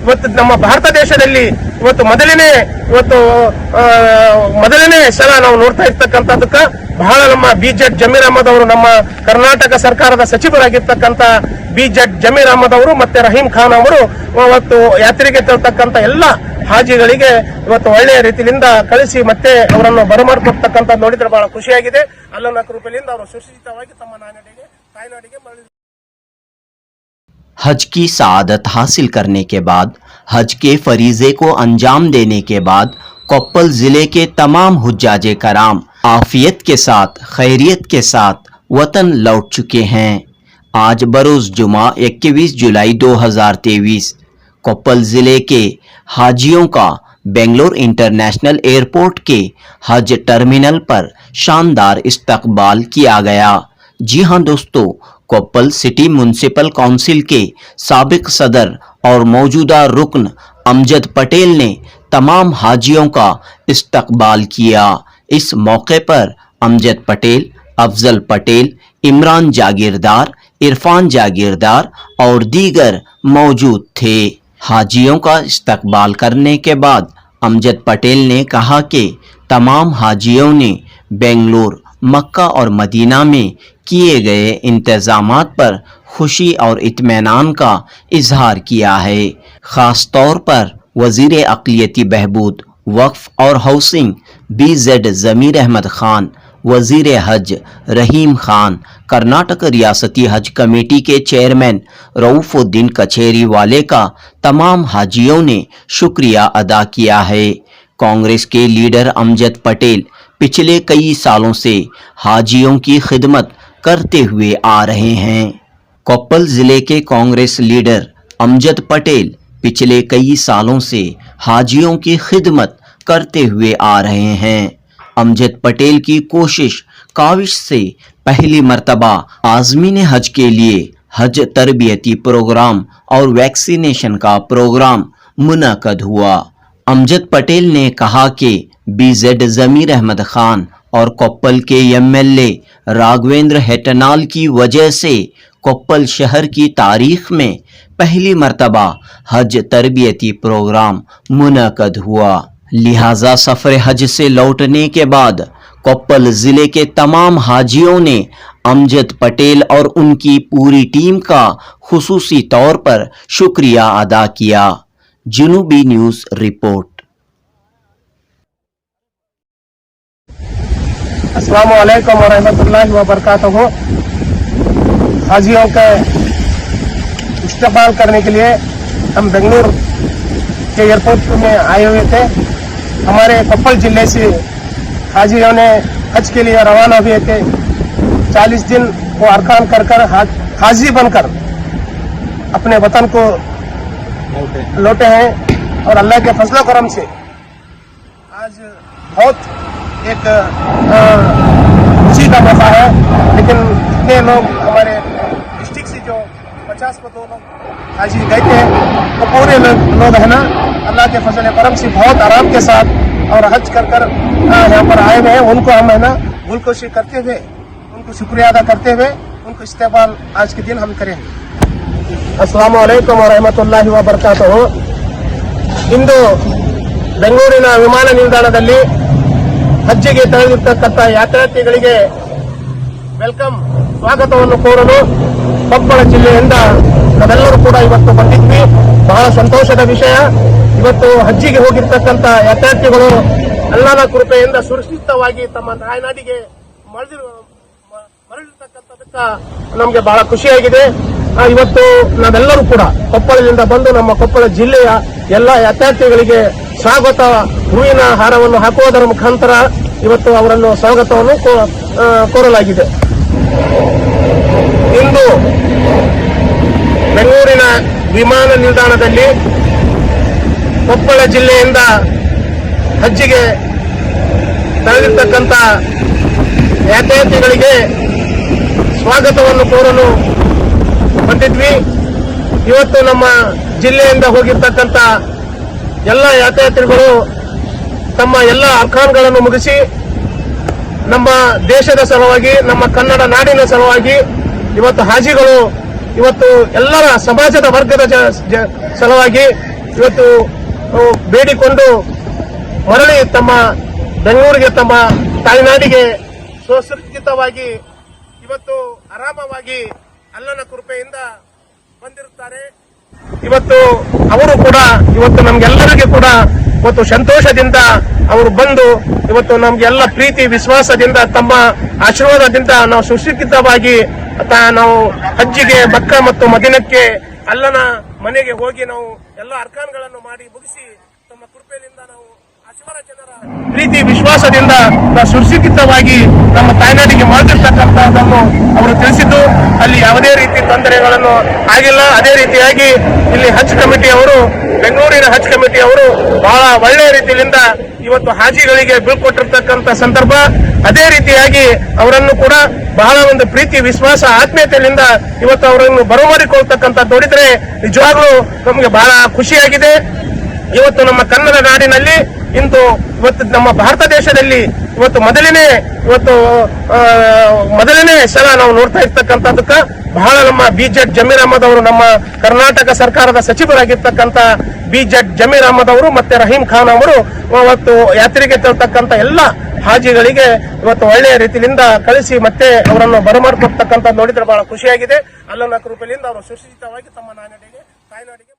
ಇವತ್ತು ನಮ್ಮ ಭಾರತ ದೇಶದಲ್ಲಿ ಇವತ್ತು ಮೊದಲನೇ ಸಲ ನಾವು ನೋಡ್ತಾ ಇರ್ತಕ್ಕಂಥದಕ್ಕೆ ಬಹಳ ನಮ್ಮ BZ ಜಮೀರ್ ಅಹಮದ್ ಅವರು, ನಮ್ಮ ಕರ್ನಾಟಕ ಸರ್ಕಾರದ ಸಚಿವರಾಗಿರ್ತಕ್ಕಂಥ BZ ಜಮೀರ್ ಅಹಮದ್ ಅವರು ಮತ್ತೆ ರಹೀಂ ಖಾನ್ ಅವರು ಇವತ್ತು ಯಾತ್ರೆಗೆ ತರ್ತಕ್ಕಂಥ ಎಲ್ಲ ಹಾಜಿಗಳಿಗೆ ಇವತ್ತು ಒಳ್ಳೆಯ ರೀತಿಯಿಂದ ಕಳಿಸಿ ಮತ್ತೆ ಅವರನ್ನು ಬರಮಾಡ್ಕೊಡ್ತಕ್ಕಂಥ ನೋಡಿದ್ರೆ ಬಹಳ ಖುಷಿಯಾಗಿದೆ. ಅಲ್ಲನ ಕೃಪೆಯಿಂದ ಅವರು ಸುರಕ್ಷಿತವಾಗಿ ತಮ್ಮ ತಾಯ್ನಾಡಿಗೆ ಮರಳಿ. हज की सआदत हासिल करने के बाद, हज के फरीजे को अंजाम देने के बाद कोप्पल जिले के तमाम हुज्जाजे कराम आफियत के साथ, खैरियत के साथ वतन लौट चुके हैं। आज बरोज जुमा 21 जुलाई 2023 कोप्पल जिले के हाजियों का बेंगलोर इंटरनेशनल एयरपोर्ट के हज टर्मिनल पर शानदार इस्तकबाल किया गया। जी हां दोस्तों, कोप्पल सिटी म्युनिसिपल काउंसिल के साबिक सदर और मौजूदा रुकन अमजद पटेल ने तमाम हाजियों का इस्तकबाल किया। इस मौके पर अमजद पटेल, अफजल पटेल, इमरान जागीरदार, इरफान जागीरदार और दीगर मौजूद थे। हाजियों का इस्तकबाल करने के बाद अमजद पटेल ने कहा कि तमाम हाजियों ने बेंगलोर, मक्का और मदीना में किए गए इंतजामात पर खुशी और इत्मीनान का इजहार किया है। ख़ास तौर पर वज़ीर अक़लियती बहबूद, वक्फ़ और हाउसिंग BZ ज़मीर अहमद ख़ान, वज़ीर हज रहीम ख़ान, कर्नाटक रियासती हज कमेटी के चेयरमैन रऊफ़ुद्दीन कचेरी वाले का तमाम हाजियों ने शुक्रिया अदा किया है। कांग्रेस के लीडर अमजद पटेल पिछले कई सालों से हाजियों की खिदमत करते हुए आ रहे हैं। कोप्पल जिले के कांग्रेस लीडर अमजद पटेल पिछले कई सालों से हाजियों की खिदमत करते हुए आ रहे हैं। अमजद पटेल की काविश से पहली मर्तबा आज़मीन हज के लिए हज तरबियती प्रोग्राम और वैक्सीनेशन का प्रोग्राम मुनक़द हुआ। अमजद पटेल ने कहा कि BZ ज़मीर अहमद ख़ान और कोप्पल के MLA राघवेंद्र हेटनाल की वजह से कोप्पल शहर की तारीख में पहली मर्तबा हज तरबियती प्रोग्राम मुनक़द हुआ। लिहाजा सफ़र हज से लौटने के बाद कोप्पल ज़िले के तमाम हाजियों ने अमजद पटेल और उनकी पूरी टीम का खुसूसी तौर पर शुक्रिया अदा किया। जुनूबी न्यूज़ रिपोर्ट। अस्सलामु अलैकुम व रहमतुल्लाहि व बरकातहू। हाजियों का इस्तकबाल करने के लिए हम बेंगलुर के एयरपोर्ट में आए हुए थे। हमारे कोप्पल जिले से हाजियों ने हज के लिए रवाना हुए थे। 40 दिन वो अरकान कर हाजी बनकर अपने वतन को लौटे हैं और अल्लाह के फजल करम से आज बहुत एक खुशी का मौका है। लेकिन इतने लोग हमारे डिस्ट्रिक्ट से जो 50 को 2 लोग हाजी गए थे, तो पूरे लोग है ना अल्लाह के फजल करम से बहुत आराम के साथ और हज कर यहाँ पर आए हुए हैं। उनको हम है ना गुलकोशी करते हुए, उनको शुक्रिया अदा करते हुए उनको इस्तकबाल आज के दिन हम करेंगे। अस्सलामु अलैकुम ವ ರಹಮತುಲ್ಲಾಹಿ ವ ಬರಕಾತುಹು। ಇಂದು ಬೆಂಗಳೂರಿನ ವಿಮಾನ ನಿಲ್ದಾಣದಲ್ಲಿ ಹಜ್ಜಿಗೆ ತೆರಳಿರ್ತಕ್ಕಂಥ ಯಾತ್ರಾರ್ಥಿಗಳಿಗೆ ವೆಲ್ಕಮ್ ಸ್ವಾಗತವನ್ನು ಕೋರಲು ಕೊಪ್ಪಳ ಜಿಲ್ಲೆಯಿಂದ ನಾವೆಲ್ಲರೂ ಕೂಡ ಇವತ್ತು ಬಂದಿದ್ವಿ। ಬಹಳ ಸಂತೋಷದ ವಿಷಯ, ಇವತ್ತು ಹಜ್ಜಿಗೆ ಹೋಗಿರ್ತಕ್ಕಂಥ ಯಾತ್ರಾರ್ಥಿಗಳು ಅಲ್ಲಾಹನ ಕೃಪೆಯಿಂದ ಸುರಕ್ಷಿತವಾಗಿ ತಮ್ಮ ತಾಯ್ನಾಡಿಗೆ ಮರಳಿರ್ತಕ್ಕಂಥದಕ್ಕೆ ನಮಗೆ ಬಹಳ ಖುಷಿಯಾಗಿದೆ। ಇವತ್ತು ನಾವೆಲ್ಲರೂ ಕೂಡ ಕೊಪ್ಪಳದಿಂದ ಬಂದು ನಮ್ಮ ಕೊಪ್ಪಳ ಜಿಲ್ಲೆಯ ಎಲ್ಲ ಯಾತ್ರಾರ್ಥಿಗಳಿಗೆ ಸ್ವಾಗತ ಹೂವಿನ ಹಾರವನ್ನು ಹಾಕುವುದರ ಮುಖಾಂತರ ಇವತ್ತು ಅವರನ್ನು ಸ್ವಾಗತವನ್ನು ಕೋರಲಾಗಿದೆ। ಇಂದು ಬೆಂಗಳೂರಿನ ವಿಮಾನ ನಿಲ್ದಾಣದಲ್ಲಿ ಕೊಪ್ಪಳ ಜಿಲ್ಲೆಯಿಂದ ಹಜ್ಜಿಗೆ ತೆರಳಿರ್ತಕ್ಕಂಥ ಯಾತ್ರಾರ್ಥಿಗಳಿಗೆ ಸ್ವಾಗತವನ್ನು ಕೋರಲು ಬಂದಿದ್ವಿ। ಇವತ್ತು ನಮ್ಮ ಜಿಲ್ಲೆಯಿಂದ ಹೋಗಿರ್ತಕ್ಕಂಥ ಎಲ್ಲ ಯಾತ್ರಾರ್ಥಿಗಳು ತಮ್ಮ ಎಲ್ಲ ಅರ್ಕಾನ್ಗಳನ್ನು ಮುಗಿಸಿ ನಮ್ಮ ದೇಶದ ಸಲುವಾಗಿ, ನಮ್ಮ ಕನ್ನಡ ನಾಡಿನ ಸಲುವಾಗಿ ಇವತ್ತು ಹಾಜಿಗಳು ಇವತ್ತು ಎಲ್ಲರ ಸಮಾಜದ ವರ್ಗದ ಸಲುವಾಗಿ ಇವತ್ತು ಬೇಡಿಕೊಂಡು ಮರಳಿ ತಮ್ಮ ಬೆಂಗಳೂರಿಗೆ, ತಮ್ಮ ತಾಯ್ನಾಡಿಗೆ ಸುರಕ್ಷಿತವಾಗಿ ಇವತ್ತು ಆರಾಮವಾಗಿ ಅಲ್ಲನ ಕೃಪೆಯಿಂದ ಬಂದಿರುತ್ತಾರೆ. ಇವತ್ತು ಅವರು ಕೂಡ ಇವತ್ತು ನಮ್ಗೆಲ್ಲರಿಗೆ ಕೂಡ ಇವತ್ತು ಸಂತೋಷದಿಂದ ಅವರು ಬಂದು ಇವತ್ತು ನಮ್ಗೆಲ್ಲ ಪ್ರೀತಿ ವಿಶ್ವಾಸದಿಂದ ತಮ್ಮ ಆಶೀರ್ವಾದದಿಂದ ನಾವು ಸುರಕ್ಷಿತವಾಗಿ ನಾವು ಹಜ್ಜಿಗೆ, ಮಕ್ಕ ಮತ್ತು ಮದೀನಕ್ಕೆ ಅಲ್ಲನ ಮನೆಗೆ ಹೋಗಿ ನಾವು ಎಲ್ಲ ಅರ್ಕಾನ್ಗಳನ್ನು ಮಾಡಿ ಮುಗಿಸಿ ತಮ್ಮ ಕೃಪೆಯಿಂದ ನಾವು ಆಶೀರ್ವಾದ ಜನರ ಪ್ರೀತಿ ವಿಶ್ವಾಸದಿಂದ ನಾವು ಸುರಕ್ಷಿತವಾಗಿ ನಮ್ಮ ತಾಯ್ನಾಡಿಗೆ ಮಾಡಿರ್ತಕ್ಕಂಥದ್ದನ್ನು ಅವರು ತಿಳಿಸಿದ್ದು, ಅಲ್ಲಿ ಯಾವುದೇ ರೀತಿ ತೊಂದರೆಗಳನ್ನು ಆಗಿಲ್ಲ. ಅದೇ ರೀತಿಯಾಗಿ ಇಲ್ಲಿ ಹಜ್ ಕಮಿಟಿ ಅವರು, ಬೆಂಗಳೂರಿನ ಹಜ್ ಕಮಿಟಿ ಅವರು ಬಹಳ ಒಳ್ಳೆಯ ರೀತಿಯಿಂದ ಇವತ್ತು ಹಾಜಿಗಳಿಗೆ ಬೀಳ್ಕೊಟ್ಟಿರ್ತಕ್ಕಂಥ ಸಂದರ್ಭ. ಅದೇ ರೀತಿಯಾಗಿ ಅವರನ್ನು ಕೂಡ ಬಹಳ ಒಂದು ಪ್ರೀತಿ ವಿಶ್ವಾಸ ಆತ್ಮೀಯತೆಯಿಂದ ಇವತ್ತು ಅವರನ್ನು ಬರಮಾಡಿಕೊಳ್ತಕ್ಕಂಥ ನೋಡಿದ್ರೆ ನಿಜವಾಗ್ಲೂ ನಮಗೆ ಬಹಳ ಖುಷಿಯಾಗಿದೆ. ಇವತ್ತು ನಮ್ಮ ಕನ್ನಡ ನಾಡಿನಲ್ಲಿ ಇಂದು ಇವತ್ತು ನಮ್ಮ ಭಾರತ ದೇಶದಲ್ಲಿ ಇವತ್ತು ಮೊದಲನೇ ಸಲ ನಾವು ನೋಡ್ತಾ ಇರ್ತಕ್ಕಂಥದಕ್ಕ ಬಹಳ ನಮ್ಮ ಬಿಜೆಡ್ ಜಮೀರ್ ಅಹಮದ್ ಅವರು, ನಮ್ಮ ಕರ್ನಾಟಕ ಸರ್ಕಾರದ ಸಚಿವರಾಗಿರ್ತಕ್ಕಂಥ ಬಿಜೆಡ್ ಜಮೀರ್ ಅಹಮದ್ ಅವರು ಮತ್ತೆ ರಹೀಂ ಖಾನ್ ಅವರು ಇವತ್ತು ಯಾತ್ರೆಗೆ ತರ್ತಕ್ಕಂಥ ಎಲ್ಲ ಹಾಜಿಗಳಿಗೆ ಇವತ್ತು ಒಳ್ಳೆಯ ರೀತಿಯಿಂದ ಕಳಿಸಿ ಮತ್ತೆ ಅವರನ್ನು ಬರಮಾಡ್ಕೊಡ್ತಕ್ಕಂಥ ನೋಡಿದ್ರೆ ಬಹಳ ಖುಷಿಯಾಗಿದೆ. ಅಲ್ಲನ ಕೃಪೆಯಿಂದ ಅವರು ಸುರಕ್ಷಿತವಾಗಿ ತಮ್ಮ ತಾಯ್ನಾಡಿಗೆ